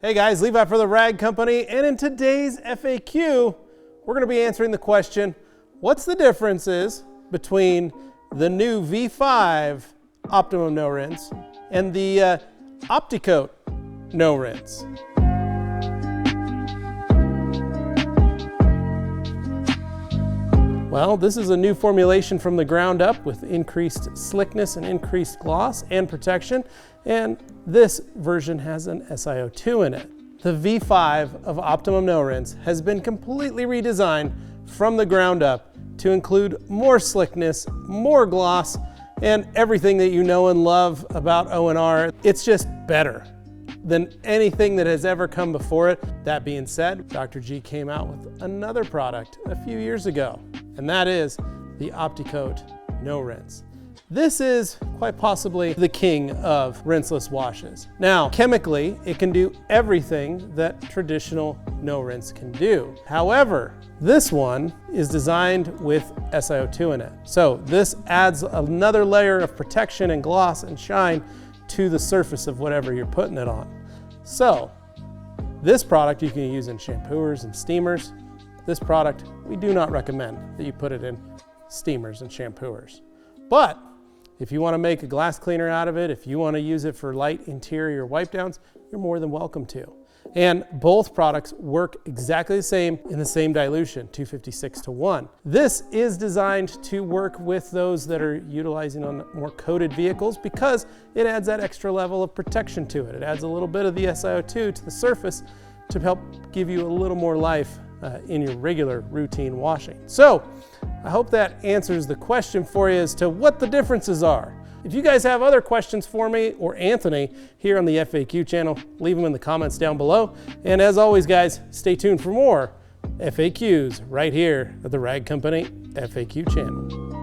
Hey guys, Levi for the Rag Company, and in today's FAQ, we're going to be answering the question, what's the differences between the new V5 Optimum No-Rinse and the Opti-Coat NoRinse? Well, this is a new formulation from the ground up with increased slickness and increased gloss and protection, and this version has an SiO2 in it. The V5 of Optimum No-Rinse has been completely redesigned from the ground up to include more slickness, more gloss, and everything that you know and love about ONR. It's just better than anything that has ever come before it. That being said, Dr. G came out with another product a few years ago, and that is the Opti-Coat NoRinse. This is quite possibly the king of rinseless washes. Now, chemically, it can do everything that traditional no-rinse can do. However, this one is designed with SiO2 in it. So this adds another layer of protection and gloss and shine to the surface of whatever you're putting it on. So this product you can use in shampooers and steamers. This product, we do not recommend that you put it in steamers and shampooers. But if you want to make a glass cleaner out of it, if you want to use it for light interior wipe downs, you're more than welcome to. And both products work exactly the same in the same dilution, 256:1. This is designed to work with those that are utilizing on more coated vehicles because it adds that extra level of protection to it. It adds a little bit of the SiO2 to the surface to help give you a little more life in your regular routine washing. So I hope that answers the question for you as to what the differences are. If you guys have other questions for me or Anthony here on the FAQ channel, leave them in the comments down below. And as always, guys, stay tuned for more FAQs right here at the Rag Company FAQ channel.